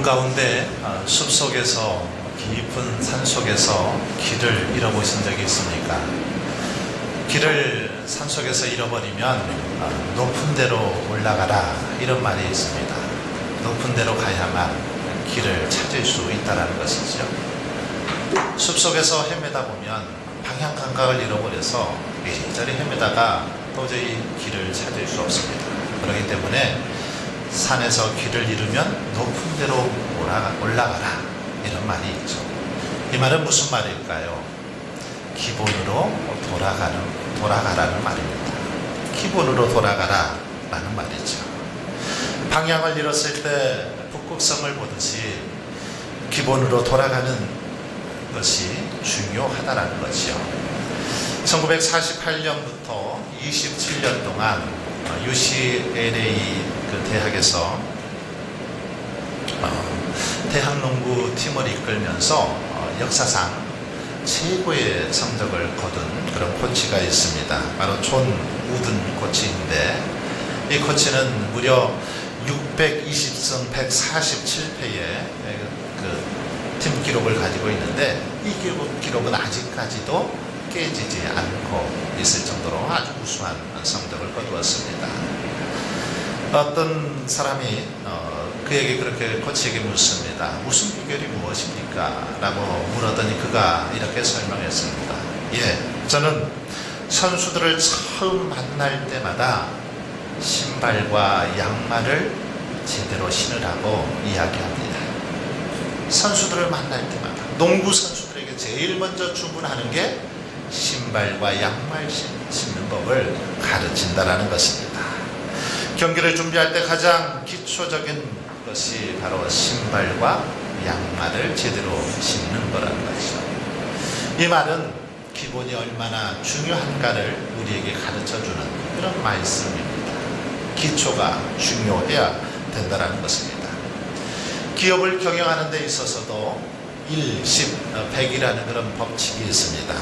가운데 숲속에서 깊은 산속에서 길을 잃어보신 적이 있습니까? 길을 산속에서 잃어버리면 높은 데로 올라가라 이런 말이 있습니다. 높은 데로 가야만 길을 찾을 수 있다는 것이죠. 숲속에서 헤매다 보면 방향 감각을 잃어버려서 이리저리 헤매다가 도저히 길을 찾을 수 없습니다. 그렇기 때문에 산에서 길을 잃으면 높은 데로 올라가라 이런 말이 있죠. 이 말은 무슨 말일까요? 기본으로 돌아가라는 말입니다. 기본으로 돌아가라 라는 말이죠. 방향을 잃었을 때 북극성을 보듯이 기본으로 돌아가는 것이 중요하다는 거죠. 1948년부터 27년 동안 UCLA 대학에서 대학농구 팀을 이끌면서 역사상 최고의 성적을 거둔 그런 코치가 있습니다. 바로 존 우든 코치인데, 이 코치는 무려 620승 147패의 팀 기록을 가지고 있는데, 이 기록은 아직까지도 깨지지 않고 있을 정도로 아주 우수한 성적을 거두었습니다. 어떤 사람이 그에게 그렇게 코치에게 묻습니다. 우승 비결이 무엇입니까? 라고 물었더니 그가 이렇게 설명했습니다. 저는 선수들을 처음 만날 때마다 신발과 양말을 제대로 신으라고 이야기합니다. 선수들을 만날 때마다 농구 선수들에게 제일 먼저 주문하는 게 신발과 양말 신는 법을 가르친다라는 것입니다. 경기를 준비할 때 가장 기초적인 것이 바로 신발과 양말을 제대로 신는 거라는 것이죠. 이 말은 기본이 얼마나 중요한가를 우리에게 가르쳐주는 그런 말씀입니다. 기초가 중요해야 된다는 것입니다. 기업을 경영하는 데 있어서도 1, 10, 100이라는 그런 법칙이 있습니다.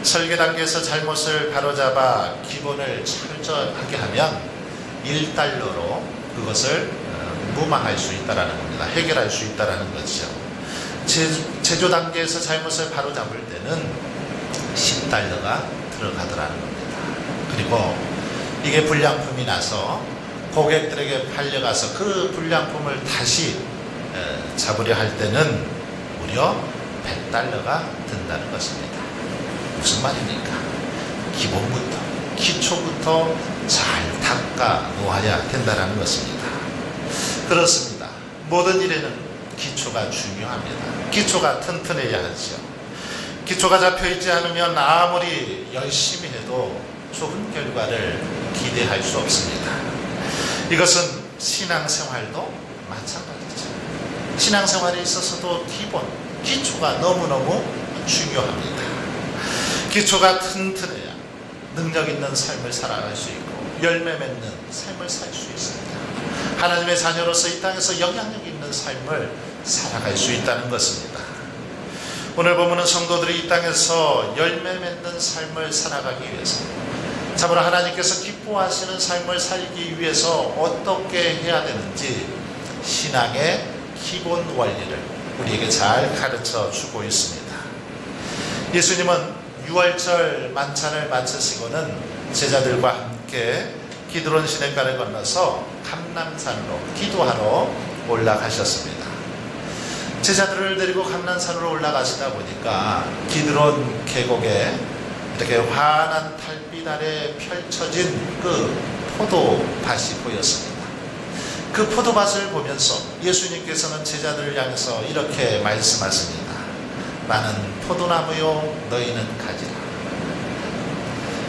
설계 단계에서 잘못을 바로잡아 기본을 철저하게 하면 1달러로 그것을 무마할 수 있다는 겁니다. 해결할 수 있다는 거죠. 제조 단계에서 잘못을 바로잡을 때는 10달러가 들어가더라는 겁니다. 그리고 이게 불량품이 나서 고객들에게 팔려가서 그 불량품을 다시 잡으려 할 때는 무려 100달러가 든다는 것입니다. 무슨 말입니까? 기본부터, 기초부터 잘 닦아 놓아야 된다는 것입니다. 그렇습니다. 모든 일에는 기초가 중요합니다. 기초가 튼튼해야 하죠. 기초가 잡혀있지 않으면 아무리 열심히 해도 좋은 결과를 기대할 수 없습니다. 이것은 신앙생활도 마찬가지죠. 신앙생활에 있어서도 기초가 너무너무 중요합니다. 기초가 튼튼해야 능력 있는 삶을 살아갈 수 있고 열매 맺는 삶을 살 수 있습니다. 하나님의 자녀로서 이 땅에서 영향력 있는 삶을 살아갈 수 있다는 것입니다. 오늘 보면은 성도들이 이 땅에서 열매 맺는 삶을 살아가기 위해서, 참으로 하나님께서 기뻐하시는 삶을 살기 위해서 어떻게 해야 되는지 신앙의 기본 원리를 우리에게 잘 가르쳐 주고 있습니다. 예수님은 6월절 만찬을 마치시고는 제자들과 함께 기드론 시냇가를 건너서 감람산으로 기도하러 올라가셨습니다. 제자들을 데리고 감람산으로 올라가시다 보니까 기드론 계곡에 이렇게 환한 달빛 아래 펼쳐진 그 포도밭이 보였습니다. 그 포도밭을 보면서 예수님께서는 제자들을 향해서 이렇게 말씀하십니다. 나는 포도나무요 너희는 가지라.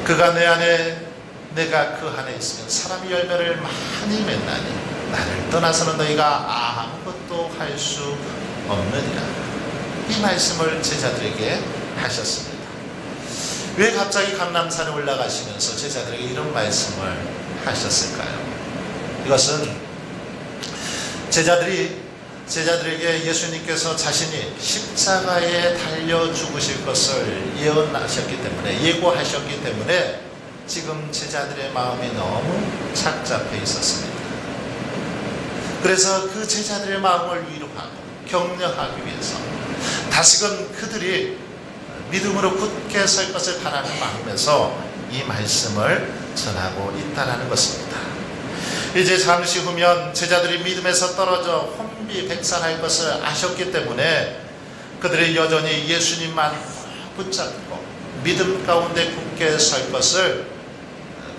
그가 내 안에 내가 그 안에 있으면 사람이 열매를 많이 맺나니 나를 떠나서는 너희가 아무것도 할 수 없느니라. 이 말씀을 제자들에게 하셨습니다. 왜 갑자기 감람산에 올라가시면서 제자들에게 이런 말씀을 하셨을까요? 이것은 제자들에게 예수님께서 자신이 십자가에 달려 죽으실 것을 예언하셨기 때문에, 예고하셨기 때문에 지금 제자들의 마음이 너무 착잡해 있었습니다. 그래서 그 제자들의 마음을 위로하고 격려하기 위해서 다시금 그들이 믿음으로 굳게 설 것을 바라는 마음에서 이 말씀을 전하고 있다는 것입니다. 이제 잠시 후면 제자들이 믿음에서 떨어져 혼비백산할 것을 아셨기 때문에 그들이 여전히 예수님만 붙잡고 믿음 가운데 굳게 설 것을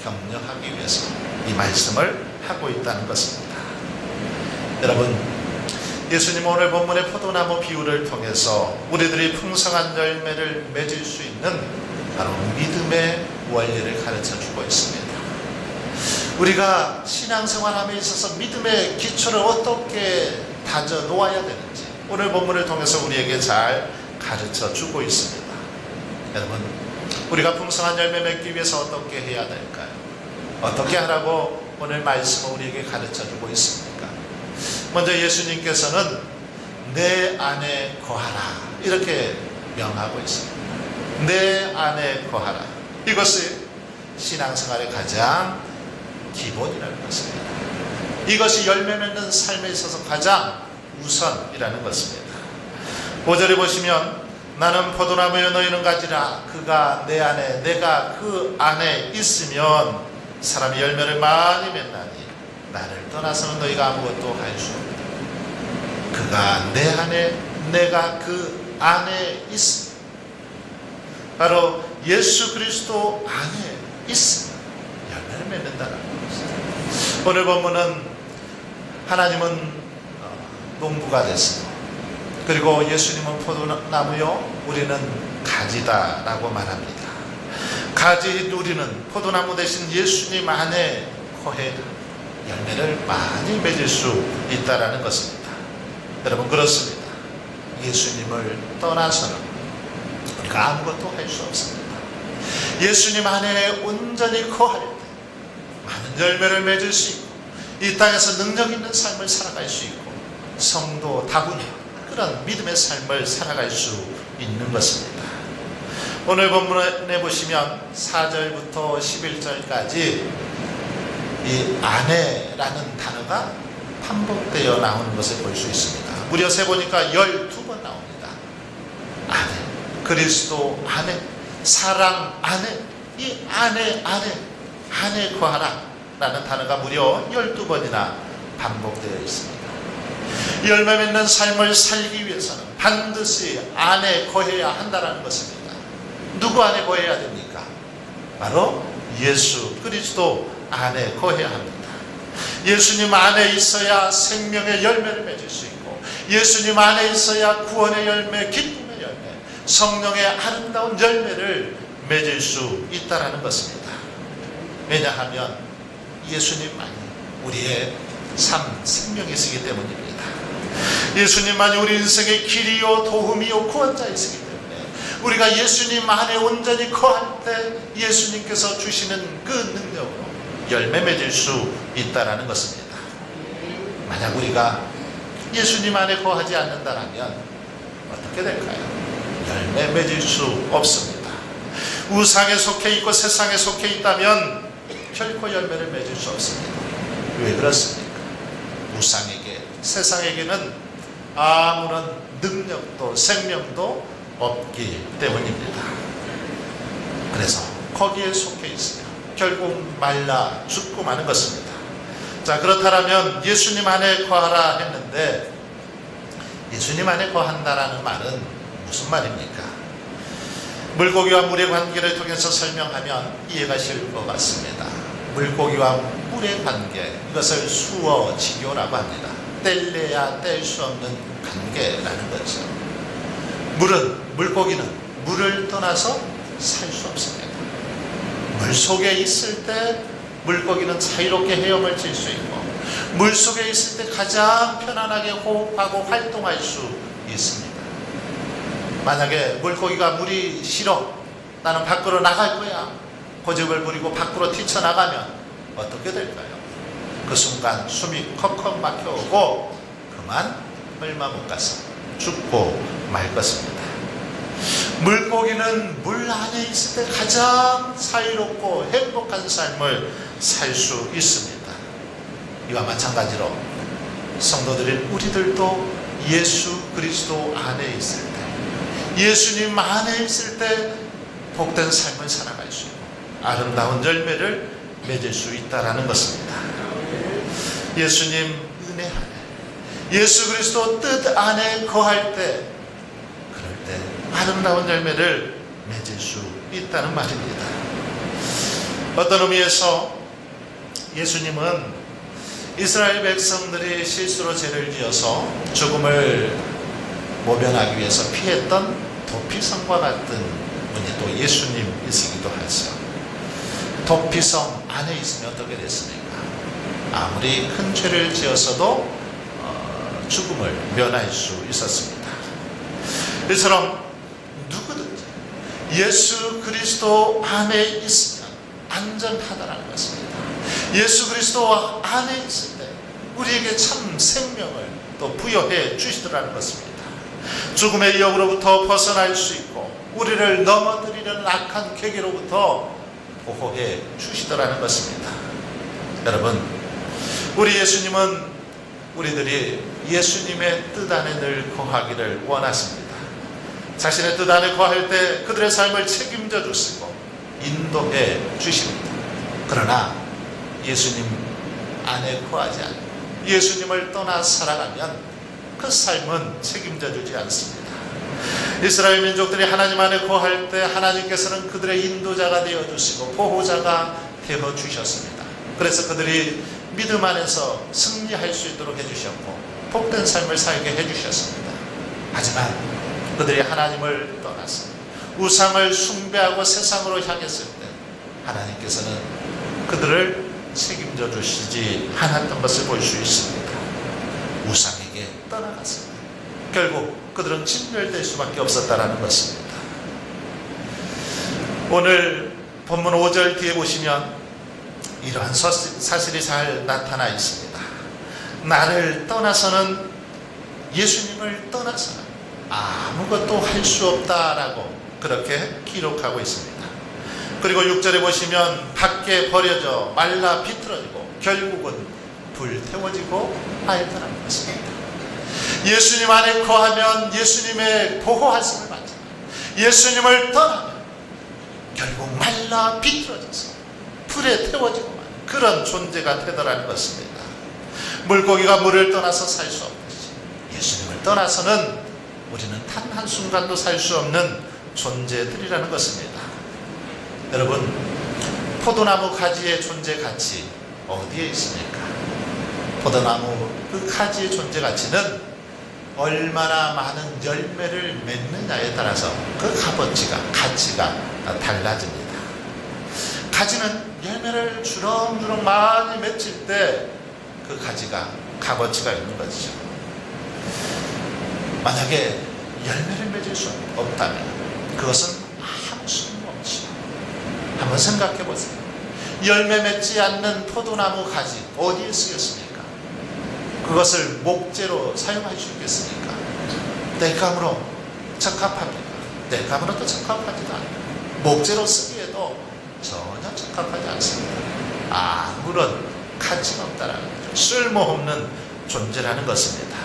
격려하기 위해서 이 말씀을 하고 있다는 것입니다. 여러분, 예수님 오늘 본문의 포도나무 비유를 통해서 우리들이 풍성한 열매를 맺을 수 있는 바로 믿음의 원리를 가르쳐 주고 있습니다. 우리가 신앙생활함에 있어서 믿음의 기초를 어떻게 다져 놓아야 되는지 오늘 본문을 통해서 우리에게 잘 가르쳐 주고 있습니다. 여러분, 우리가 풍성한 열매 맺기 위해서 어떻게 해야 될까요? 어떻게 하라고 오늘 말씀을 우리에게 가르쳐 주고 있습니까? 먼저 예수님께서는 내 안에 거하라 이렇게 명하고 있습니다. 내 안에 거하라. 이것이 신앙생활의 가장 기본이라는 것입니다. 이것이 열매 맺는 삶에 있어서 가장 우선이라는 것입니다. 5절에 보시면 나는 포도나무여 너희는 가지라. 그가 내 안에 내가 그 안에 있으면 사람이 열매를 많이 맺나니 나를 떠나서는 너희가 아무것도 할 수 없다. 그가 내 안에 내가 그 안에 있습니다. 바로 예수 그리스도 안에 있습니다. 열매를 맺는다는 것입니다. 오늘 본문은 하나님은 농부가 됐습니다. 그리고 예수님은 포도나무요 우리는 가지다 라고 말합니다. 가지인 우리는 포도나무 대신 예수님 안에 거해 열매를 많이 맺을 수 있다는 것입니다. 여러분, 그렇습니다. 예수님을 떠나서는 우리가 아무것도 할 수 없습니다. 예수님 안에 온전히 거할 때 많은 열매를 맺을 수 있고 이 땅에서 능력 있는 삶을 살아갈 수 있고 성도다운 그런 믿음의 삶을 살아갈 수 있는 것입니다. 오늘 본문에 보시면 4절부터 11절까지 이 아내라는 단어가 반복되어 나오는 것을 볼 수 있습니다. 무려 세보니까 12번 나옵니다. 아내, 그리스도 아내, 사랑 아내, 이 아내 구하라 라는 단어가 무려 12번이나 반복되어 있습니다. 열매 맺는 삶을 살기 위해서는 반드시 안에 거해야 한다는 것입니다. 누구 안에 거해야 됩니까? 바로 예수 그리스도 안에 거해야 합니다. 예수님 안에 있어야 생명의 열매를 맺을 수 있고 예수님 안에 있어야 구원의 열매, 기쁨의 열매, 성령의 아름다운 열매를 맺을 수 있다는 것입니다. 왜냐하면 예수님만이 우리의 삶, 생명이시기 때문입니다. 예수님만이 우리 인생의 길이요 도움이요 구원자이시기 때문에 우리가 예수님 안에 온전히 거할 때 예수님께서 주시는 그 능력으로 열매 맺을 수 있다는 것입니다. 만약 우리가 예수님 안에 거하지 않는다면 어떻게 될까요? 열매 맺을 수 없습니다. 우상에 속해 있고 세상에 속해 있다면 결코 열매를 맺을 수 없습니다. 왜 그렇습니까? 우상에게, 세상에게는 아무런 능력도 생명도 없기 때문입니다. 그래서 거기에 속해 있으면 결국 말라 죽고 마는 것입니다. 자, 그렇다면 예수님 안에 거하라 했는데 예수님 안에 거한다라는 말은 무슨 말입니까? 물고기와 물의 관계를 통해서 설명하면 이해가 쉬울 것 같습니다. 물고기와 물의 관계, 이것을 수어지교라고 합니다. 뗄래야 뗄 수 없는 관계라는 거죠. 물고기는 물을 떠나서 살 수 없습니다. 물 속에 있을 때 물고기는 자유롭게 헤엄을 칠 수 있고 물 속에 있을 때 가장 편안하게 호흡하고 활동할 수 있습니다. 만약에 물고기가 물이 싫어, 나는 밖으로 나갈 거야, 고집을 부리고 밖으로 뛰쳐나가면 어떻게 될까요? 그 순간 숨이 컥컥 막혀오고 그만 얼마 못 가서 죽고 말 것입니다. 물고기는 물 안에 있을 때 가장 자유롭고 행복한 삶을 살 수 있습니다. 이와 마찬가지로 성도들인 우리들도 예수 그리스도 안에 있을 때, 예수님 안에 있을 때 복된 삶을 살아갈 수 있고 아름다운 열매를 맺을 수 있다는 것입니다. 예수님 은혜 안에, 예수 그리스도 뜻 안에 거할 때, 그럴 때 아름다운 열매를 맺을 수 있다는 말입니다. 어떤 의미에서 예수님은 이스라엘 백성들이 실수로 죄를 지어서 죽음을 모면하기 위해서 피했던 도피성과 같은 분이 또 예수님이시기도 하죠. 도피성 안에 있으면 어떻게 됐습니까? 아무리 큰 죄를 지었어도 죽음을 면할 수 있었습니다. 이처럼 누구든지 예수 그리스도 안에 있으면 안전하다는 것입니다. 예수 그리스도 안에 있을 때 우리에게 참 생명을 또 부여해 주시더라는 것입니다. 죽음의 영으로부터 벗어날 수 있고 우리를 넘어뜨리는 악한 계기로부터 보호해 주시더라는 것입니다. 여러분, 우리 예수님은 우리들이 예수님의 뜻 안에 늘 거하기를 원하십니다. 자신의 뜻 안에 거할 때 그들의 삶을 책임져 주시고 인도해 주십니다. 그러나 예수님 안에 거하지 않고 예수님을 떠나 살아가면 그 삶은 책임져 주지 않습니다. 이스라엘 민족들이 하나님 안에 거할 때 하나님께서는 그들의 인도자가 되어주시고 보호자가 되어주셨습니다. 그래서 그들이 믿음 안에서 승리할 수 있도록 해주셨고 복된 삶을 살게 해주셨습니다. 하지만 그들이 하나님을 떠나서 우상을 숭배하고 세상으로 향했을 때 하나님께서는 그들을 책임져 주시지 않았던 것을 볼 수 있습니다. 우상에게 떠나갔습니다. 결국 그들은 진멸될 수밖에 없었다는 것입니다. 오늘 본문 5절 뒤에 보시면 이러한 사실이 잘 나타나 있습니다. 나를 떠나서는, 예수님을 떠나서는 아무것도 할 수 없다라고 그렇게 기록하고 있습니다. 그리고 6절에 보시면 밖에 버려져 말라 비틀어지고 결국은 불태워지고 하였다는 것입니다. 예수님 안에 거하면 예수님의 보호하심을 받지만 예수님을 떠나면 결국 말라 비틀어져서 불에 태워지고 마는 그런 존재가 되더라는 것입니다. 물고기가 물을 떠나서 살 수 없듯이 예수님을 떠나서는 우리는 단 한순간도 살 수 없는 존재들이라는 것입니다. 여러분, 포도나무 가지의 존재 가치 어디에 있습니까? 포도나무 그 가지의 존재 가치는 얼마나 많은 열매를 맺느냐에 따라서 그 가치가 달라집니다. 가지는 열매를 주렁주렁 많이 맺힐 때 그 가지가 값어치가 있는 것이죠. 만약에 열매를 맺을 수 없다면 그것은 아무 쓸모없죠. 한번 생각해 보세요. 열매 맺지 않는 포도나무 가지 어디에 쓰겠습니까? 그것을 목재로 사용할 수 있겠습니까? 땔감으로 적합합니까? 땔감으로도 적합하지도 않아요. 목재로 쓰기에도 전혀 적합하지 않습니다. 아무런 가치가 없다라는 거죠. 쓸모없는 존재라는 것입니다.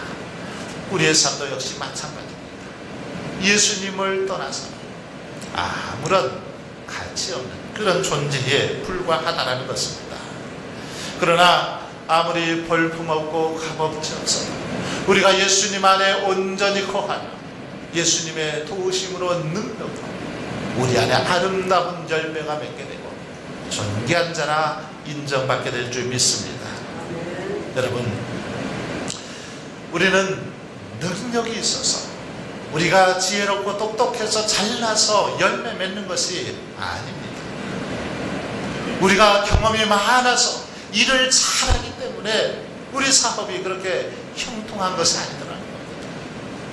우리의 삶도 역시 마찬가지입니다. 예수님을 떠나서 아무런 가치 없는 그런 존재에 불과하다라는 것입니다. 그러나 아무리 볼품없고 값없지 없어도 우리가 예수님 안에 온전히 거하며 예수님의 도우심으로 능력으로 우리 안에 아름다운 열매가 맺게 되고 존귀한 자라 인정받게 될 줄 믿습니다. 여러분, 우리는 능력이 있어서 우리가 지혜롭고 똑똑해서 잘나서 열매 맺는 것이 아닙니다. 우리가 경험이 많아서 일을 잘하기 때문에 우리 사업이 그렇게 형통한 것이 아니더라는 겁니다.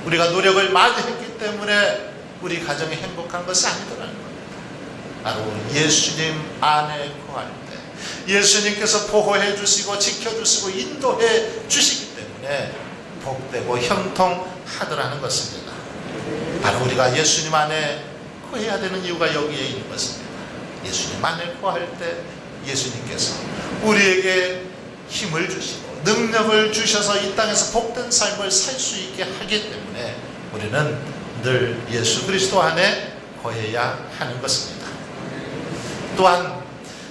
우리가 노력을 많이 했기 때문에 우리 가정이 행복한 것이 아니더라는 겁니다. 바로 예수님 안에 거할 때 예수님께서 보호해 주시고 지켜주시고 인도해 주시기 때문에 복되고 형통하더라는 것입니다. 바로 우리가 예수님 안에 거해야 되는 이유가 여기에 있는 것입니다. 예수님 안에 거할 때 예수님께서 우리에게 힘을 주시고 능력을 주셔서 이 땅에서 복된 삶을 살 수 있게 하기 때문에 우리는 늘 예수 그리스도 안에 거해야 하는 것입니다. 또한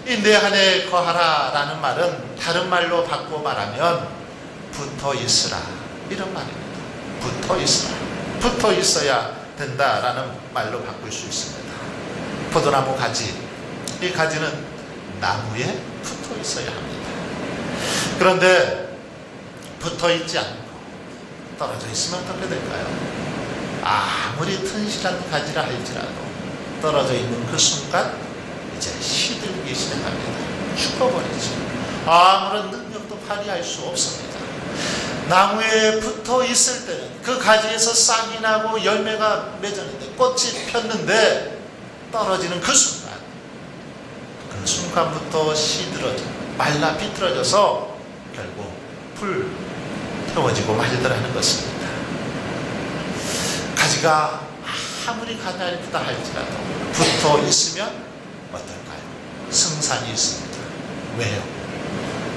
이 내 안에 거하라 라는 말은 다른 말로 바꾸어 말하면 붙어 있으라 이런 말입니다. 붙어 있으라, 붙어 있어야 된다라는 말로 바꿀 수 있습니다. 포도나무 가지, 이 가지는 나무에 붙어 있어야 합니다. 그런데 붙어 있지 않고 떨어져 있으면 어떻게 될까요? 아무리 튼실한 가지라 할지라도 떨어져 있는 그 순간 이제 시들기 시작합니다. 죽어버리죠. 아무런 능력도 발휘할 수 없습니다. 나무에 붙어 있을 때는 그 가지에서 싹이 나고 열매가 맺었는데 꽃이 폈는데 떨어지는 그 순간부터 시들어져 말라 비틀어져서 결국 불 태워지고 말더라는 것입니다. 가지가 아무리 가냘프다 할지라도 붙어 있으면 어떨까요? 승산이 있습니다. 왜요?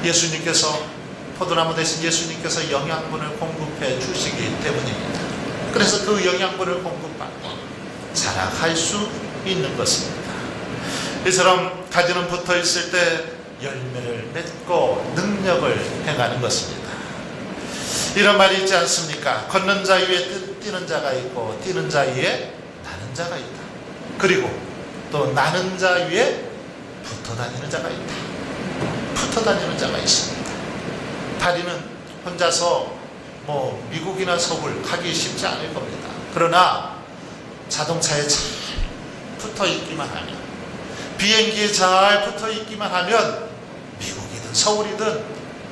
예수님께서 포도나무 대신 예수님께서 영양분을 공급해 주시기 때문입니다. 그래서 그 영양분을 공급받고 자라갈 수 있는 것입니다. 이처럼 가지는 붙어 있을 때 열매를 맺고 능력을 행하는 것입니다. 이런 말이 있지 않습니까? 걷는 자 위에 뛰는 자가 있고 뛰는 자 위에 나는 자가 있다. 그리고 또 나는 자 위에 붙어 다니는 자가 있다. 붙어 다니는 자가 있습니다. 다리는 혼자서 미국이나 서울 가기 쉽지 않을 겁니다. 그러나 자동차에 잘 붙어 있기만 하면, 비행기에 잘 붙어 있기만 하면 미국이든 서울이든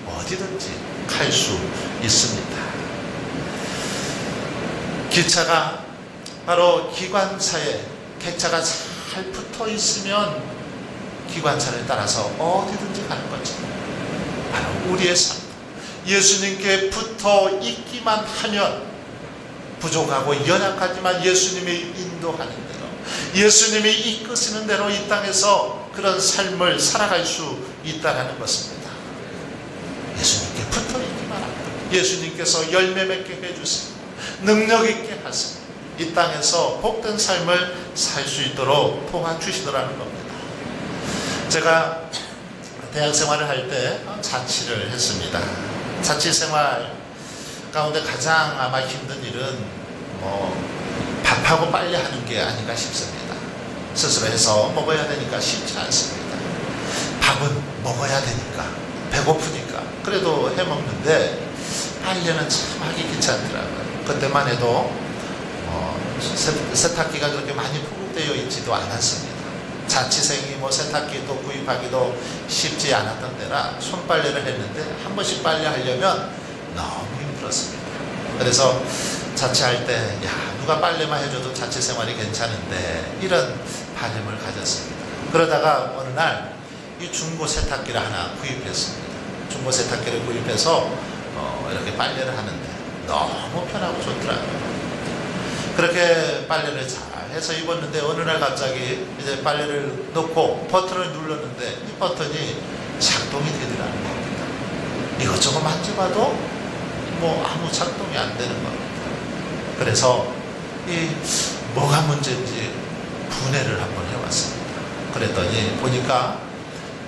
어디든지 갈 수 있습니다. 기차가 바로 기관차에 객차가 잘 붙어 있으면 기관차를 따라서 어디든지 가는 거죠. 바로 우리의 삶, 예수님께 붙어 있기만 하면 부족하고 연약하지만 예수님이 인도하는 대로, 예수님이 이끄시는 대로 이 땅에서 그런 삶을 살아갈 수 있다는 것입니다. 예수님께 붙어 있기만 하면 예수님께서 열매 맺게 해주시고 능력 있게 하시고 이 땅에서 복된 삶을 살 수 있도록 도와주시더라는 겁니다. 제가 대학 생활을 할 때 자취를 했습니다. 자취 생활 가운데 가장 아마 힘든 일은 밥하고 빨래하는 게 아닌가 싶습니다. 스스로 해서 먹어야 되니까 쉽지 않습니다. 밥은 먹어야 되니까, 배고프니까 그래도 해먹는데 빨래는 참 하기 귀찮더라고요. 그때만 해도 세탁기가 그렇게 많이 포급되어 있지도 않았습니다. 자취생이 세탁기도 구입하기도 쉽지 않았던 때라 손빨래를 했는데 한 번씩 빨래하려면 너무 힘들었습니다. 그래서 자취할 때 누가 빨래만 해줘도 자취 생활이 괜찮은데 이런 바람을 가졌습니다. 그러다가 어느 날 이 중고 세탁기를 하나 구입했습니다. 중고 세탁기를 구입해서 이렇게 빨래를 하는데 너무 편하고 좋더라고요. 그렇게 빨래를 잘 해서 입었는데 어느 날 갑자기 이제 빨래를 넣고 버튼을 눌렀는데 이 버튼이 작동이 되더라는 겁니다. 이것저것 만져봐도 아무 작동이 안 되는 겁니다. 그래서 이 뭐가 문제인지 분해를 한번 해왔습니다. 그랬더니 보니까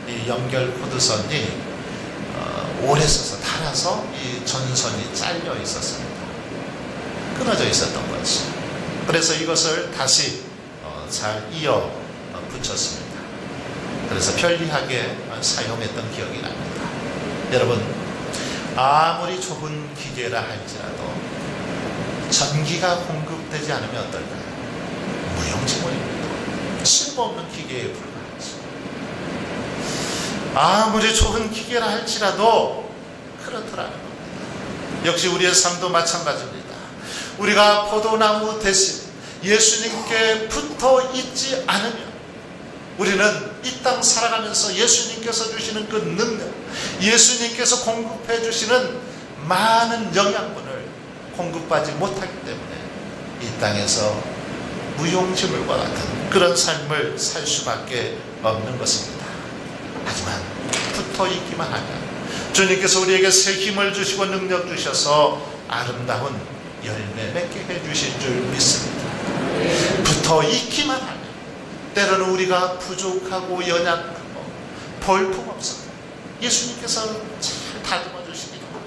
이 연결 코드선이 오래 써서 닳아서 이 전선이 잘려 있었습니다. 끊어져 있었던 거죠. 그래서 이것을 다시 잘 이어 붙였습니다. 그래서 편리하게 사용했던 기억이 납니다. 여러분, 아무리 좁은 기계라 할지라도 전기가 공급되지 않으면 어떨까요? 무용지물입니다. 쓸모없는 기계에 불과하죠. 아무리 좁은 기계라 할지라도 그렇더라는 겁니다. 역시 우리의 삶도 마찬가지입니다. 우리가 포도나무 대신 예수님께 붙어 있지 않으면 우리는 이 땅 살아가면서 예수님께서 주시는 그 능력, 예수님께서 공급해 주시는 많은 영양분을 공급받지 못하기 때문에 이 땅에서 무용지물과 같은 그런 삶을 살 수밖에 없는 것입니다. 하지만 붙어 있기만 하면 주님께서 우리에게 새 힘을 주시고 능력 주셔서 아름다운 열매 맺게 해주실 줄 믿습니다. 붙어 있기만 하면 때로는 우리가 부족하고 연약하고 볼품없어 예수님께서 잘 다듬어 주시기도 하고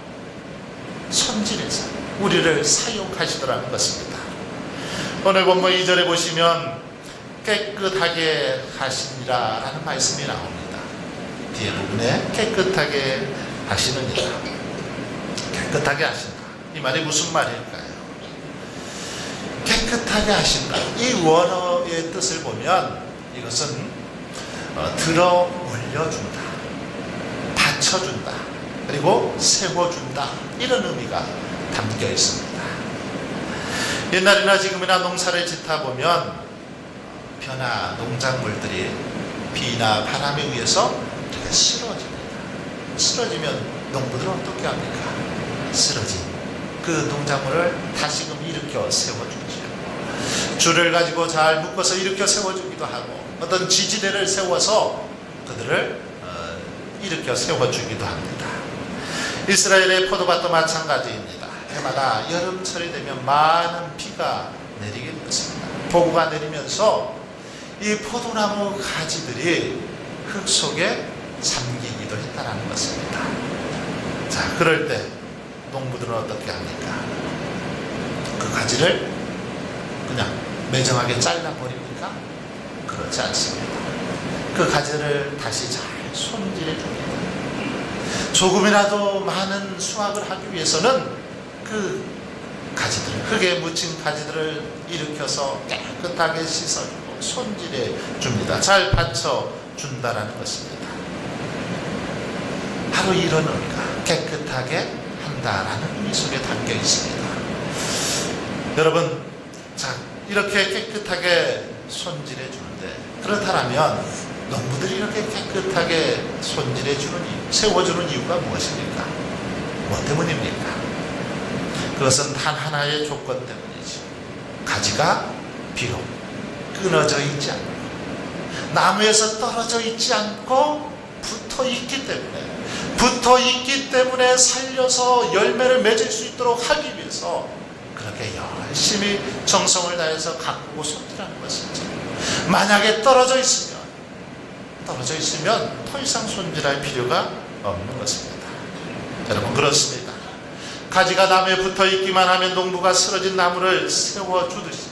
손질해서 우리를 사용하시더라는 것입니다. 오늘 본문 2절에 보시면 깨끗하게 하시니라 라는 말씀이 나옵니다. 뒤에 부분에 깨끗하게 하시느니라, 깨끗하게 하신다. 이 말이 무슨 말일까요? 깨끗하게 하신다. 이 원어의 뜻을 보면 이것은 들어 올려준다, 받쳐준다, 그리고 세워준다, 이런 의미가 담겨 있습니다. 옛날이나 지금이나 농사를 짓다 보면 벼나 농작물들이 비나 바람에 의해서 이렇게 쓰러집니다. 쓰러지면 농부들은 어떻게 합니까? 쓰러진 그 농작물을 다시금 일으켜 세워주죠. 줄을 가지고 잘 묶어서 일으켜 세워주기도 하고, 어떤 지지대를 세워서 그들을 일으켜 세워주기도 합니다. 이스라엘의 포도밭도 마찬가지입니다. 해마다 여름철이 되면 많은 비가 내리게 되었습니다. 폭우가 내리면서 이 포도나무 가지들이 흙 속에 잠기기도 했다는 것입니다. 자, 그럴 때 농부들은 어떻게 합니까? 그 가지를 그냥 매정하게 잘라버립니까? 그렇지 않습니다. 그 가지를 다시 잘 손질해 줍니다. 조금이라도 많은 수확을 하기 위해서는 그 가지들을, 흙에 묻힌 가지들을 일으켜서 깨끗하게 씻어주고 손질해 줍니다. 잘 받쳐 준다라는 것입니다. 바로 이런 의미가 깨끗하게 한다라는 의미 속에 담겨 있습니다. 여러분, 자, 이렇게 깨끗하게 손질해 주는데, 그렇다면 농부들이 이렇게 깨끗하게 손질해 주는 이유, 세워주는 이유가 무엇입니까? 뭐 때문입니까? 그것은 단 하나의 조건 때문이지. 가지가 비록 끊어져 있지 않고 나무에서 떨어져 있지 않고 붙어 있기 때문에 살려서 열매를 맺을 수 있도록 하기 위해서 그렇게 열심히 정성을 다해서 가꾸고 손질하는 것이죠. 만약에 떨어져 있으면 더 이상 손질할 필요가 없는 것입니다. 여러분, 그렇습니다. 가지가 나무에 붙어 있기만 하면 농부가 쓰러진 나무를 세워주듯이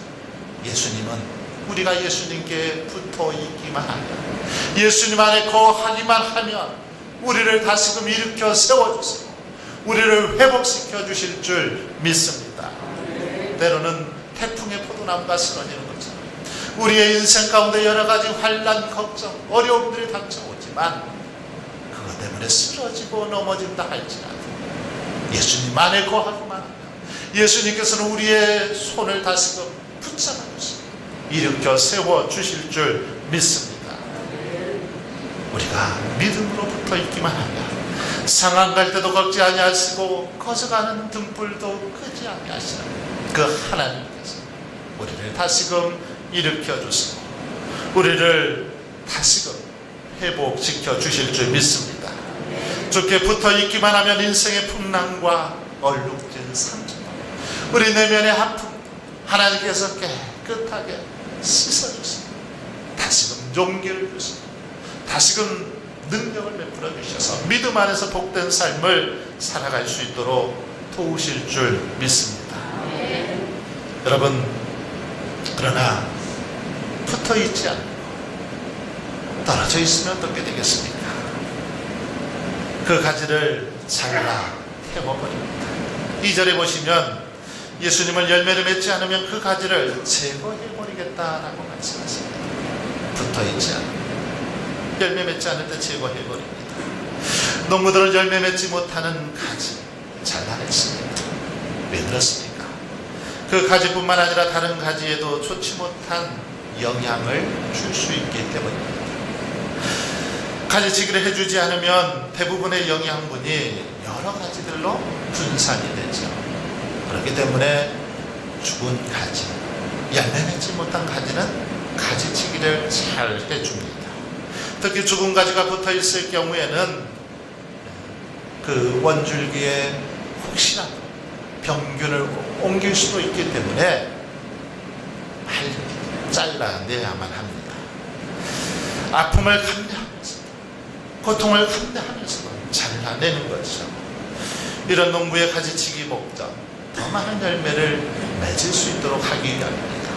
예수님은 우리가 예수님께 붙어 있기만 하면, 예수님 안에 거하기만 하면 우리를 다시금 일으켜 세워주시고 우리를 회복시켜 주실 줄 믿습니다. 때로는 태풍의 포도나무가 쓰러지는 것처럼 우리의 인생 가운데 여러 가지 환난, 걱정, 어려움들이 닥쳐오지만 그것 때문에 쓰러지고 넘어진다 할지라도 예수님 안에 거하기만 하면 예수님께서는 우리의 손을 다시금 붙잡아 주시고 일으켜 세워 주실 줄 믿습니다. 우리가 믿음으로 붙어 있기만 하면 상한 갈 때도 걷지 아니하시고 거저가는 등불도 끄지 아니하시는 그 하나님께서 우리를 다시금 일으켜 주시고 우리를 다시금 회복시켜 주실 줄 믿습니다. 주께 붙어 있기만 하면 인생의 풍랑과 얼룩진 상처, 우리 내면의 아픔 하나님께서 깨끗하게 씻어주시고 다시금 용기를 주시고 다시금 능력을 베풀어 주셔서 믿음 안에서 복된 삶을 살아갈 수 있도록 도우실 줄 믿습니다. 여러분, 그러나 붙어 있지 않고 떨어져 있으면 어떻게 되겠습니까? 그 가지를 잘라 태워버립니다. 2절에 보시면 예수님을 열매를 맺지 않으면 그 가지를 제거해버리겠다라고 말씀하십니다. 붙어 있지 않고 열매 맺지 않을 때 제거해버립니다. 농부들은 열매 맺지 못하는 가지 잘라냈습니다. 왜 그렇습니까? 그 가지뿐만 아니라 다른 가지에도 좋지 못한 영향을 줄 수 있기 때문입니다. 가지치기를 해주지 않으면 대부분의 영양분이 여러 가지들로 분산이 되죠. 그렇기 때문에 죽은 가지, 열매 맺지 못한 가지는 가지치기를 잘 해줍니다. 특히 죽은 가지가 붙어 있을 경우에는 그 원줄기에 혹시라도 병균을 옮길 수도 있기 때문에 빨리 잘라내야만 합니다. 아픔을 감내하면서 고통을 감내하면서 잘라내는 거죠. 이런 농부의 가지치기 목적, 더 많은 열매를 맺을 수 있도록 하기 위함입니다.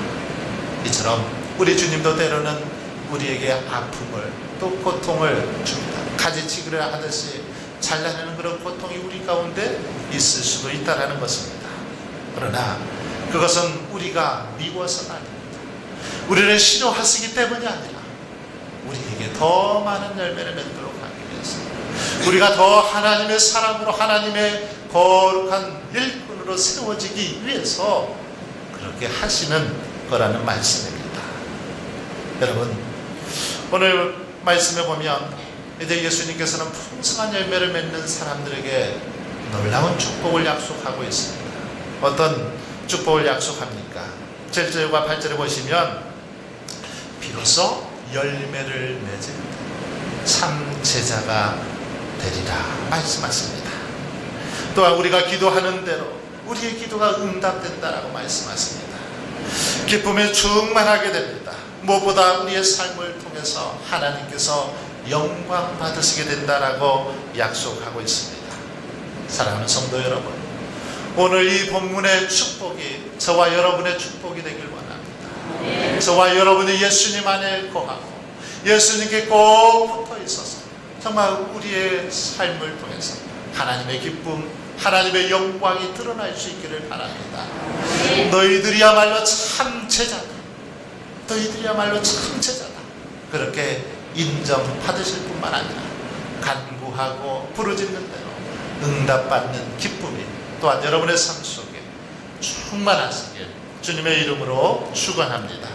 이처럼 우리 주님도 때로는 우리에게 아픔을 또 고통을 줍니다. 가지치기를 하듯이 잘라내는 그런 고통이 우리 가운데 있을 수도 있다는 것입니다. 그러나 그것은 우리가 미워서가 아닙니다. 우리를 싫어하시기 때문이 아니라 우리에게 더 많은 열매를 맺도록 하기 위해서, 우리가 더 하나님의 사람으로 하나님의 거룩한 일꾼으로 세워지기 위해서 그렇게 하시는 거라는 말씀입니다. 여러분, 오늘 말씀에 보면 이제 예수님께서는 풍성한 열매를 맺는 사람들에게 놀라운 축복을 약속하고 있습니다. 어떤 축복을 약속합니까? 7절과 8절에 보시면 비로소 열매를 맺을 때 참 제자가 되리라 말씀하십니다. 또한 우리가 기도하는 대로 우리의 기도가 응답된다라고 말씀하십니다. 기쁨에 충만하게 됩니다. 무엇보다 우리의 삶을 통해서 하나님께서 영광 받으시게 된다라고 약속하고 있습니다. 사랑하는 성도 여러분, 오늘 이 본문의 축복이 저와 여러분의 축복이 되길 원합니다. 저와 여러분이 예수님 안에 거하고 예수님께 꼭 붙어 있어서 정말 우리의 삶을 통해서 하나님의 기쁨, 하나님의 영광이 드러날 수 있기를 바랍니다. 너희들이야말로 참 제자다, 너희들이야말로 참 제자다, 그렇게 인정받으실 뿐만 아니라 간구하고 부르짖는 대로 응답받는 기쁨이 또한 여러분의 삶 속에 충만하시길 주님의 이름으로 축원합니다.